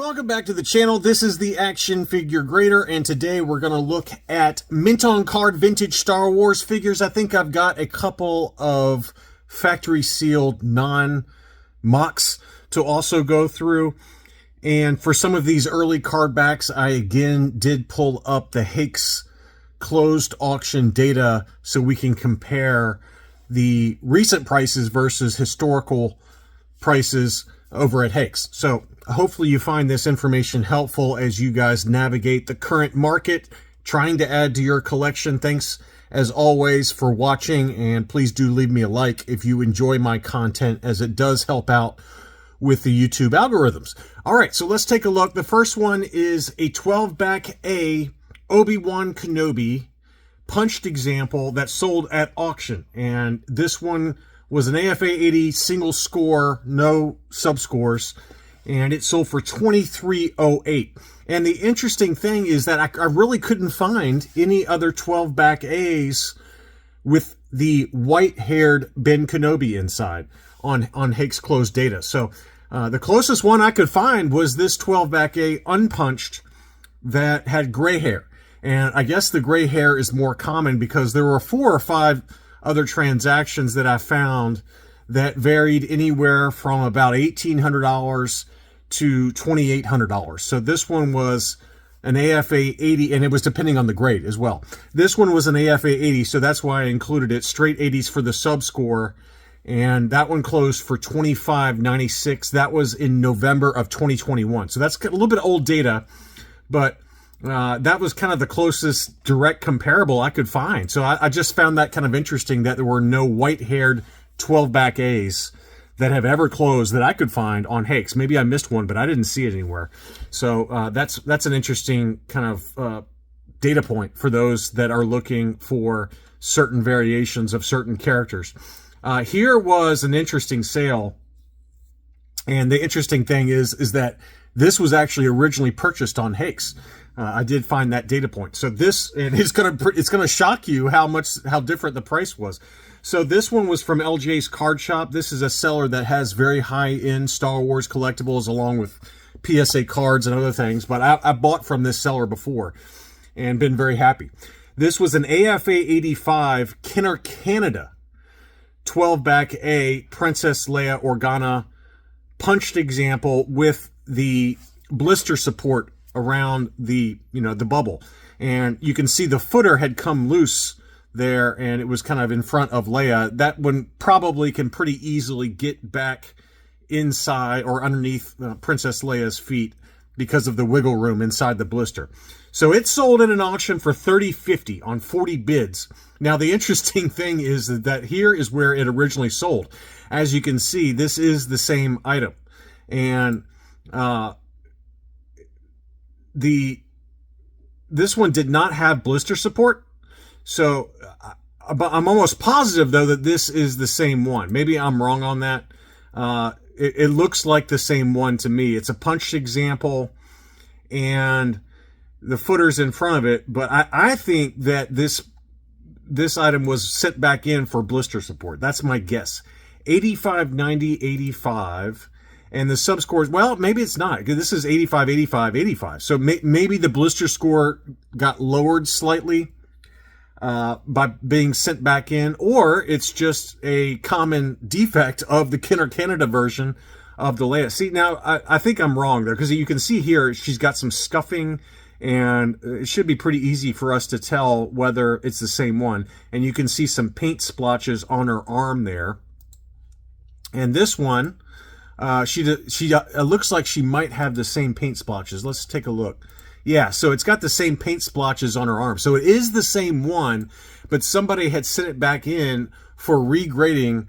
Welcome back to the channel. This is the Action Figure Grader, and today we're going to look at mint on card vintage Star Wars figures. I think I've got a couple of factory sealed non-mocks to also go through. And for some of these early card backs, I again did pull up the Hake's closed auction data so we can compare the recent prices versus historical prices over at Hake's. So hopefully you find this information helpful as you guys navigate the current market, trying to add to your collection. Thanks as always for watching, and please do leave me a like if you enjoy my content, as it does help out with the YouTube algorithms. All right, so let's take a look. The first one is a 12-back A Obi-Wan Kenobi punched example that sold at auction, and this one was an AFA 80 single score, no subscores, and it sold for $23.08. And the interesting thing is that I really couldn't find any other 12-back A's with the white-haired Ben Kenobi inside on Hake's closed data. So the closest one I could find was this 12-back A unpunched that had gray hair. And I guess the gray hair is more common because there were 4 or 5 other transactions that I found that varied anywhere from about $1,800 to $2,800. So this one was an AFA 80, and it was depending on the grade as well. This one was an AFA 80, so that's why I included it. Straight 80s for the sub score, and that one closed for $25.96. That was in November of 2021. So that's a little bit old data, but that was kind of the closest direct comparable I could find. So I just found that kind of interesting that there were no white-haired 12-back A's that have ever closed that I could find on Hake's. Maybe I missed one, but I didn't see it anywhere. So that's an interesting kind of data point for those that are looking for certain variations of certain characters. Here was an interesting sale, and the interesting thing is that this was actually originally purchased on Hake's. I did find that data point. So this, and it's gonna shock you how different the price was. So this one was from LJ's Card Shop. This is a seller that has very high-end Star Wars collectibles along with PSA cards and other things. But I bought from this seller before and been very happy. This was an AFA 85 Kenner Canada 12-back A Princess Leia Organa punched example with the blister support around the bubble, and you can see the footer had come loose there, and it was kind of in front of Leia. That one probably can pretty easily get back inside or underneath Princess Leia's feet because of the wiggle room inside the blister. So it sold in an auction for $30.50 on 40 bids. Now the interesting thing is that here is where it originally sold. As you can see, this is the same item, and this one did not have blister support. So I'm almost positive, though, that this is the same one. Maybe I'm wrong on that. It looks like the same one to me. It's a punched example, and the footer's in front of it. But I think that this item was sent back in for blister support. That's my guess. 85, 90, 85. And the sub scores, well, maybe it's not. This is 85, 85, 85. So maybe the blister score got lowered slightly by being sent back in, or it's just a common defect of the Kenner Canada version of the Leia. See, now I think I'm wrong there, because you can see here she's got some scuffing, and it should be pretty easy for us to tell whether it's the same one. And you can see some paint splotches on her arm there. And this one, it looks like she might have the same paint splotches. Let's take a look. Yeah, so it's got the same paint splotches on her arm. So it is the same one, but somebody had sent it back in for regrading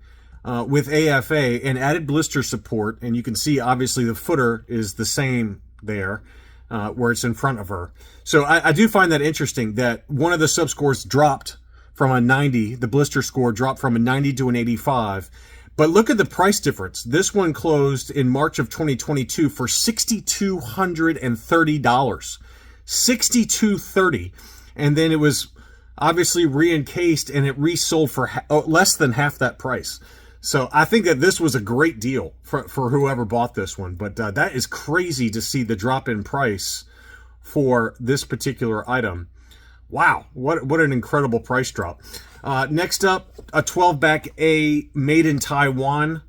with AFA and added blister support. And you can see, obviously, the footer is the same there where it's in front of her. So I do find that interesting that one of the subscores dropped from a 90. The blister score dropped from a 90 to an 85. But look at the price difference. This one closed in March of 2022 for $6,230. $6,230. And then it was obviously re-encased, and it resold for less than half that price. So I think that this was a great deal for whoever bought this one. But that is crazy to see the drop in price for this particular item. Wow, what an incredible price drop. Next up, a 12-back A made in Taiwan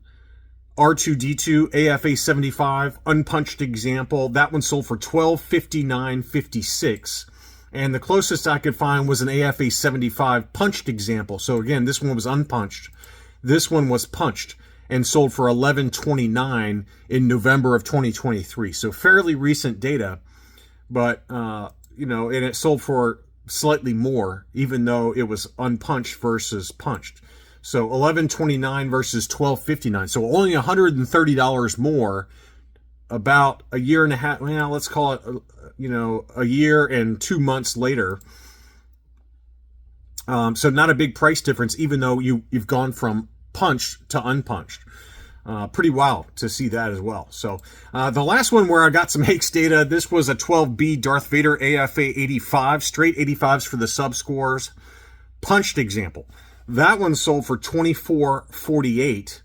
R2-D2 AFA 75 unpunched example. That one sold for $1259.56. And the closest I could find was an AFA 75 punched example. So again, this one was unpunched. This one was punched and sold for $1129 in November of 2023. So fairly recent data, but you know, and it sold for slightly more, even though it was unpunched versus punched. So $1129 versus $1259. So only $130 more, about a year and a half. Well, let's call it, you know, a year and 2 months later. So not a big price difference, even though you've gone from punched to unpunched. Pretty wild to see that as well. So the last one where I got some Hake's data, this was a 12B Darth Vader AFA 85, straight 85s for the sub scores, punched example. That one sold for $24.48.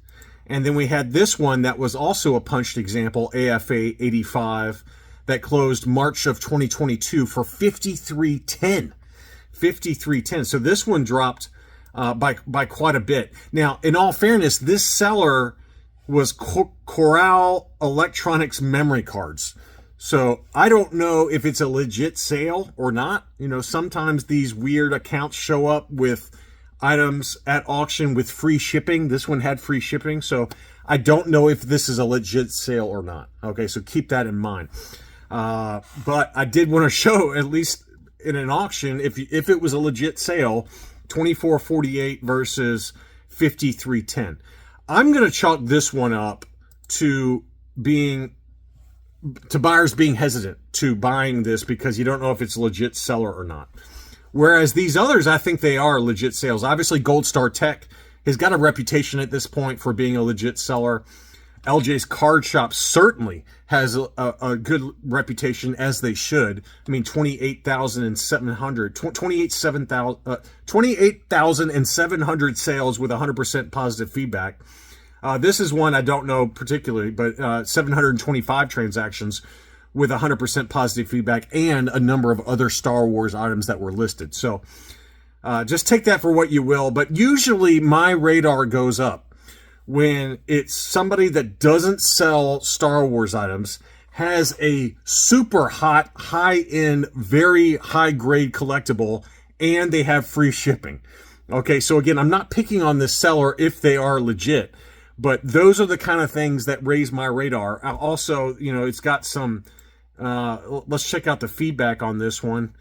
And then we had this one that was also a punched example, AFA 85, that closed March of 2022 for $53.10. $53.10. So this one dropped by quite a bit. Now, in all fairness, this seller was Corral Electronics memory cards. So I don't know if it's a legit sale or not. You know, sometimes these weird accounts show up with items at auction with free shipping. This one had free shipping. So I don't know if this is a legit sale or not. Okay, so keep that in mind. But I did want to show, at least in an auction, if it was a legit sale, $24.48 versus $53.10. I'm going to chalk this one up to buyers being hesitant to buying this because you don't know if it's a legit seller or not. Whereas these others, I think they are legit sales. Obviously, Gold Star Tech has got a reputation at this point for being a legit seller. LJ's Card Shop certainly has a good reputation, as they should. I mean, 28,700 sales with 100% positive feedback. This is one I don't know particularly, but 725 transactions with 100% positive feedback and a number of other Star Wars items that were listed. So just take that for what you will. But usually my radar goes up when it's somebody that doesn't sell Star Wars items, has a super hot, high-end, very high-grade collectible, and they have free shipping. Okay, so again, I'm not picking on this seller if they are legit, but those are the kind of things that raise my radar. Also, you know, it's got some, let's check out the feedback on this one.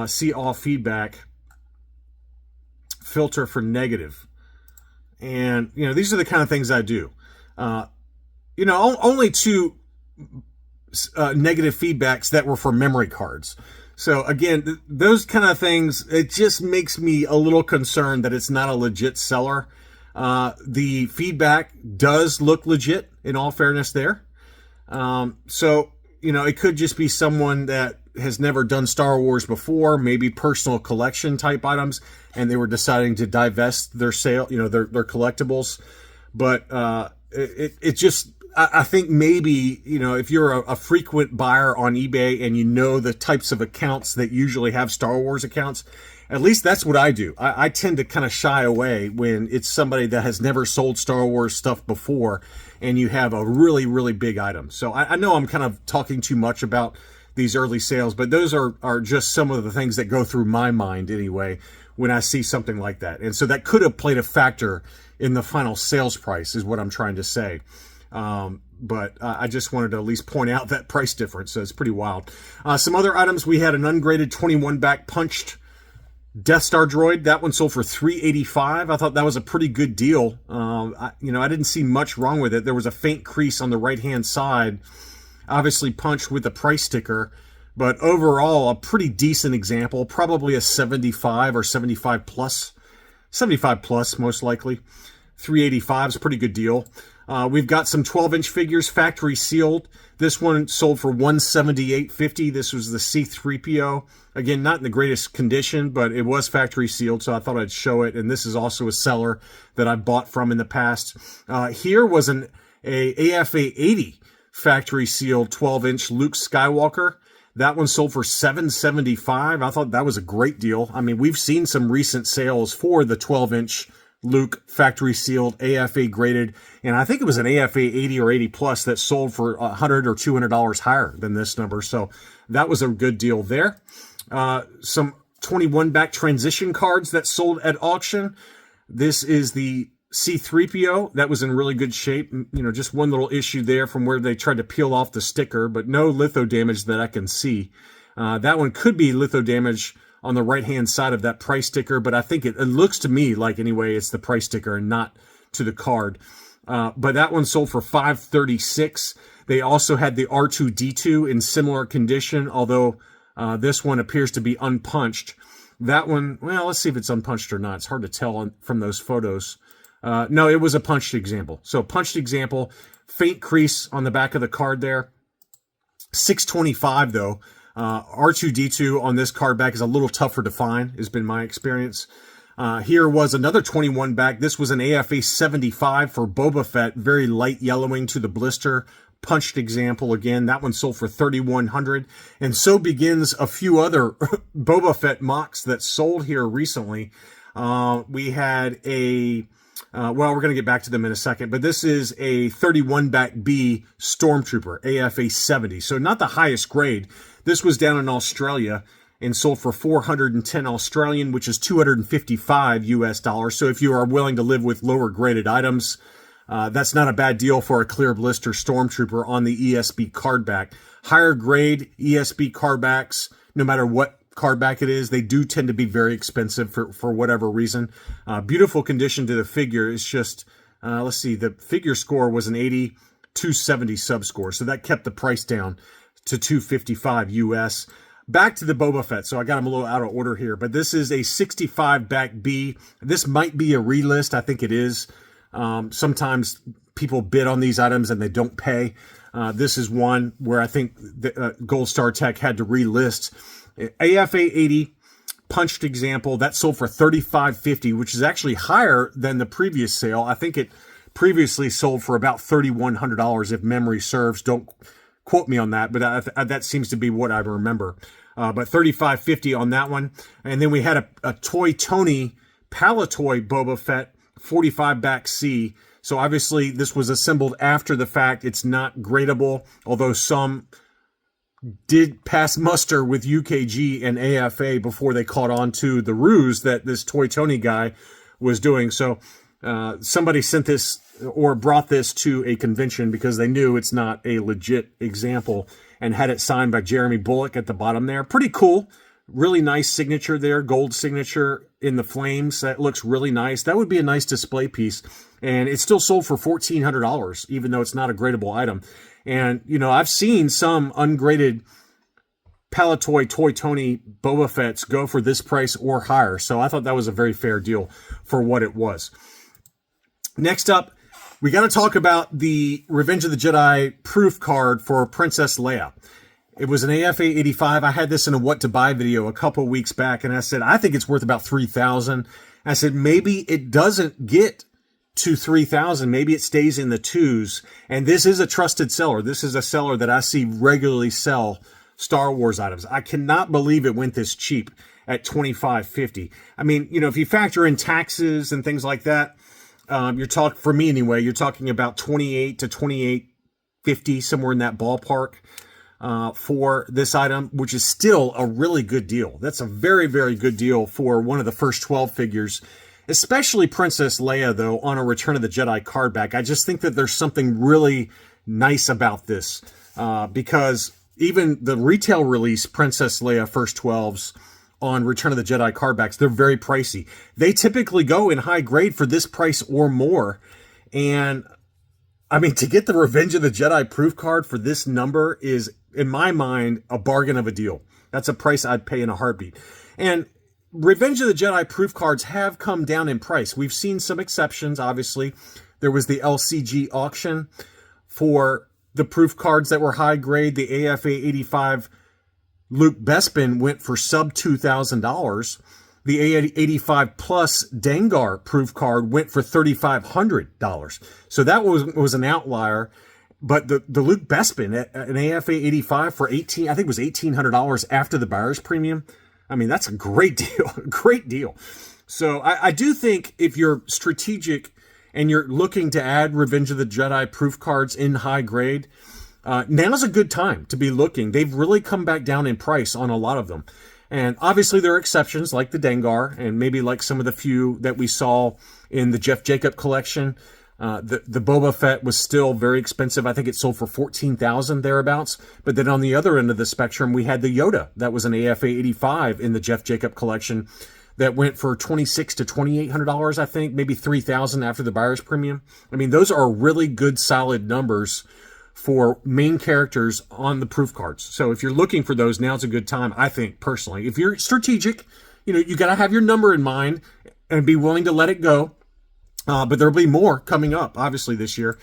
See all feedback. Filter for negative. And, you know, these are the kind of things I do. You know, only two negative feedbacks that were for memory cards. So, again, those kind of things, it just makes me a little concerned that it's not a legit seller. The feedback does look legit, in all fairness there. So, you know, it could just be someone that has never done Star Wars before, maybe personal collection type items, and they were deciding to divest their sale, you know, their collectibles. But it just, I think maybe, you know, if you're a frequent buyer on eBay and you know the types of accounts that usually have Star Wars accounts, at least that's what I do. I tend to kind of shy away when it's somebody that has never sold Star Wars stuff before and you have a really, really big item. So I know I'm kind of talking too much about these early sales, but those are just some of the things that go through my mind anyway when I see something like that. And so that could have played a factor in the final sales price is what I'm trying to say. But I just wanted to at least point out that price difference. So it's pretty wild. Some other items, we had an ungraded 21-back punched Death Star droid. That one sold for $385. I thought that was a pretty good deal. I didn't see much wrong with it. There was a faint crease on the right-hand side, obviously punched with the price sticker, but overall a pretty decent example, probably a 75 or 75 plus most likely. $385 is a pretty good deal. We've got some 12-inch figures, factory sealed. This one sold for $178.50. This was the C-3PO. Again, not in the greatest condition, but it was factory sealed, so I thought I'd show it. And this is also a seller that I bought from in the past. Here was a AFA 80 factory sealed 12-inch Luke Skywalker. That one sold for $775. I thought that was a great deal. I mean, we've seen some recent sales for the 12-inch Luke factory sealed, AFA graded, and I think it was an AFA 80 or 80 plus that sold for $100 or $200 higher than this number. So that was a good deal there. Some 21 back transition cards that sold at auction. This is the C-3PO. That was in really good shape. You know, just one little issue there from where they tried to peel off the sticker, but no litho damage that I can see. That one could be litho damage on the right-hand side of that price sticker, but I think it looks to me like, anyway, it's the price sticker and not to the card. But that one sold for $536. They also had the R2-D2 in similar condition, although this one appears to be unpunched. That one, well, let's see if it's unpunched or not. It's hard to tell from those photos. No, it was a punched example. So punched example, faint crease on the back of the card there. $625 though. R2-D2 on this card back is a little tougher to find, has been my experience. Here was another 21 back. This was an AFA 75 for Boba Fett, very light yellowing to the blister. Punched example again. That one sold for $3,100. And so begins a few other Boba Fett mocks that sold here recently. We had a... well, we're going to get back to them in a second, but this is a 31 back B Stormtrooper, AFA 70. So not the highest grade. This was down in Australia and sold for 410 Australian, which is 255 US dollars. So if you are willing to live with lower graded items, that's not a bad deal for a clear blister Stormtrooper on the ESB card back. Higher grade ESB card backs, no matter what card back it is, they do tend to be very expensive for whatever reason. Beautiful condition to the figure. It's just, let's see, the figure score was an 80, 270 sub score. So that kept the price down to 255 US. Back to the Boba Fett. So I got them a little out of order here, but this is a 65 back B. This might be a relist. I think it is. Sometimes people bid on these items and they don't pay. This is one where I think the, Gold Star Tech had to relist. AFA 80 punched example that sold for $35.50, which is actually higher than the previous sale. I think it previously sold for about $3,100 if memory serves. Don't quote me on that, but that seems to be what I remember. But $35.50 on that one. And then we had a Toy Tony Palatoy Boba Fett 45 back C. So obviously this was assembled after the fact. It's not gradable, although some did pass muster with UKG and AFA before they caught on to the ruse that this Toy Tony guy was doing. So somebody sent this or brought this to a convention because they knew it's not a legit example and had it signed by Jeremy Bullock at the bottom there. Pretty cool. Really nice signature there. Gold signature in the flames. That looks really nice. That would be a nice display piece. And it still sold for $1,400, even though it's not a gradable item. And, you know, I've seen some ungraded Palatoy Toy Tony Boba Fett's go for this price or higher. So I thought that was a very fair deal for what it was. Next up, we got to talk about the Revenge of the Jedi proof card for Princess Leia. It was an AFA 85. I had this in a what to buy video a couple weeks back, and I said, I think it's worth about $3,000. I said, maybe it doesn't get to 3,000. Maybe it stays in the twos. And this is a trusted seller. This is a seller that I see regularly sell Star Wars items. I cannot believe it went this cheap at $25.50. I mean, you know, if you factor in taxes and things like that, you're talking, for me anyway, you're talking about $28 to $28.50, somewhere in that ballpark for this item, which is still a really good deal. That's a very, very good deal for one of the first 12 figures, especially Princess Leia, though, on a Return of the Jedi card back. I just think that there's something really nice about this because even the retail release Princess Leia first 12s on Return of the Jedi card backs, they're very pricey. They typically go in high grade for this price or more. And I mean, to get the Revenge of the Jedi proof card for this number is, in my mind, a bargain of a deal. That's a price I'd pay in a heartbeat. And Revenge of the Jedi proof cards have come down in price. We've seen some exceptions, obviously. there was the LCG auction for the proof cards that were high grade. The AFA 85 Luke Bespin went for sub $2,000. The A85 Plus Dengar proof card went for $3,500. So that was an outlier. But the Luke Bespin, an AFA 85 for I think it was $1,800 after the buyer's premium. I mean, that's a great deal, great deal. So I do think if you're strategic and you're looking to add Revenge of the Jedi proof cards in high grade, now's a good time to be looking. They've really come back down in price on a lot of them. And obviously there are exceptions like the Dengar and maybe like some of the few that we saw in the Jeff Jacob collection. The Boba Fett was still very expensive. I think it sold for $14,000 thereabouts. But then on the other end of the spectrum, we had the Yoda. That was an AFA 85 in the Jeff Jacob collection that went for $2,600 to $2,800, I think, maybe $3,000 after the buyer's premium. I mean, those are really good, solid numbers for main characters on the proof cards. So if you're looking for those, now's a good time, I think, personally. If you're strategic, you got to have your number in mind and be willing to let it go. But there'll be more coming up, obviously, this year.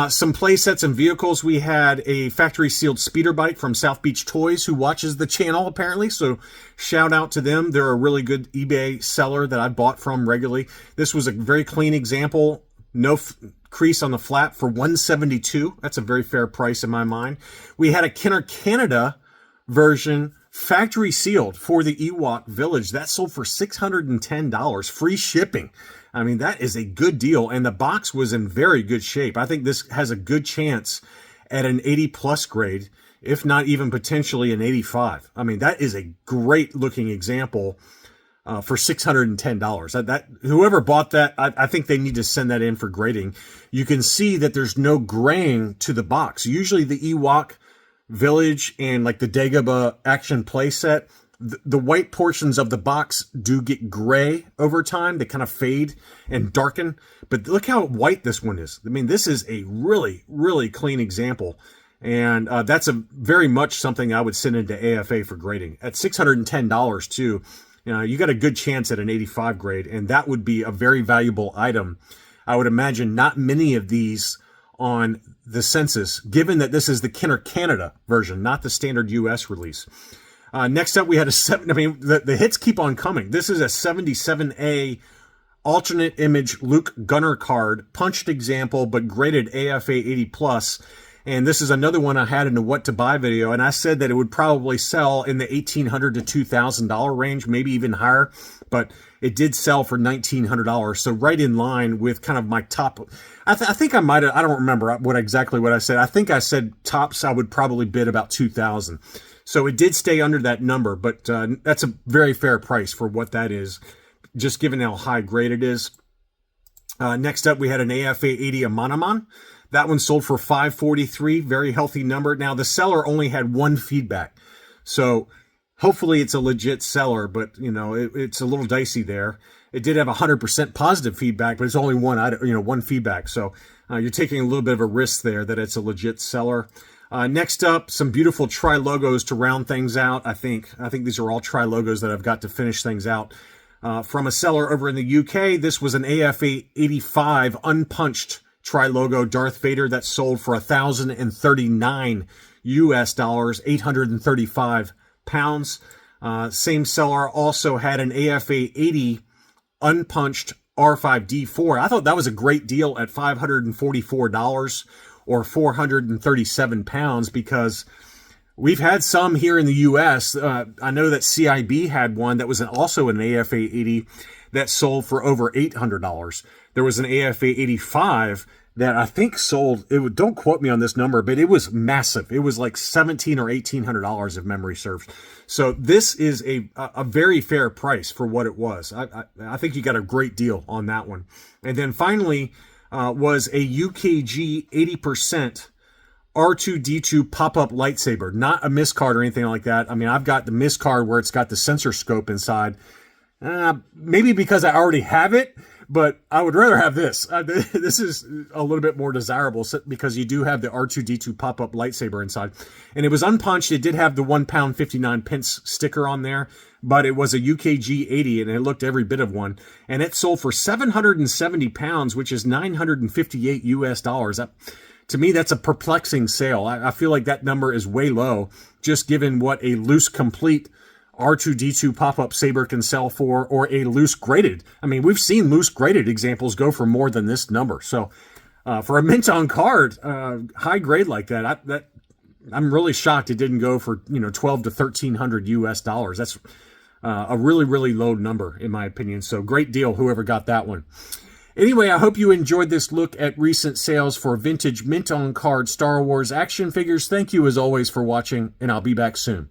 Some play sets and vehicles. We had a factory sealed speeder bike from South Beach Toys, who watches the channel apparently. So shout out to them. They're a really good eBay seller that I bought from regularly. This was a very clean example. No crease on the flap for $172. That's a very fair price in my mind. We had a Kenner Canada version factory sealed for the Ewok Village. That sold for $610, free shipping. I mean, that is a good deal, and the box was in very good shape. I think this has a good chance at an 80 plus grade, if not even potentially an 85. I mean, that is a great looking example for $610. That whoever bought that, I think they need to send that in for grading. You can see that there's no graying to the box. Usually the Ewok Village and like the Dagobah action playset, the white portions of the box do get gray over time. They kind of fade and darken. But look how white this one is. I mean, this is a really, really clean example. And that's a very much something I would send into AFA for grading. At $610 too, you got a good chance at an 85 grade. And that would be a very valuable item. I would imagine not many of these on the census, given that this is the Kenner Canada version, not the standard US release. Next up, we had the hits keep on coming. This is a 77A alternate image Luke Gunner card, punched example, but graded AFA 80 plus. And this is another one I had in the what to buy video. And I said that it would probably sell in the $1,800 to $2,000 range, maybe even higher. But it did sell for $1,900. So right in line with kind of my top. I think I might have, I don't remember exactly what I said. I think I said tops I would probably bid about $2,000. So it did stay under that number, but that's a very fair price for what that is, just given how high grade it is. Next up, we had an AFA 80 Amanaman. That one sold for $543, very healthy number. Now, the seller only had one feedback, so hopefully it's a legit seller, but, it's a little dicey there. It did have 100% positive feedback, but it's only one feedback, so you're taking a little bit of a risk there that it's a legit seller. Next up, some beautiful tri-logos to round things out. I think these are all tri-logos that I've got to finish things out. From a seller over in the UK, this was an AFA 85 unpunched tri-logo Darth Vader that sold for $1,039 US dollars, 835 pounds. Same seller also had an AFA 80 unpunched R5D4. I thought that was a great deal at $544. Or 437 pounds, because we've had some here in the U.S. I know that CIB had one that was also an AFA 80 that sold for over $800. There was an AFA 85 that I think sold, don't quote me on this number, but it was massive. It was like $1,700 or $1,800 if memory serves. So this is a very fair price for what it was. I think you got a great deal on that one. And then finally, was a UKG 80% R2-D2 pop-up lightsaber. Not a miscard or anything like that. I mean, I've got the miscard where it's got the sensor scope inside. Maybe because I already have it, But I would rather have this. This is a little bit more desirable because you do have the R2-D2 pop-up lightsaber inside. And it was unpunched. It did have the 1 pound 59 pence sticker on there, but it was a UKG 80 and it looked every bit of one. And it sold for 770 pounds, which is 958 US dollars. To me, that's a perplexing sale. I feel like that number is way low, just given what a loose complete R2-D2 pop-up saber can sell for, or a loose graded. I mean, we've seen loose graded examples go for more than this number. So for a mint on card, high grade like that, I'm really shocked it didn't go for 12 to 1300 US dollars. That's a really, really low number in my opinion. So great deal, whoever got that one. Anyway, I hope you enjoyed this look at recent sales for vintage mint on card Star Wars action figures. Thank you as always for watching, and I'll be back soon.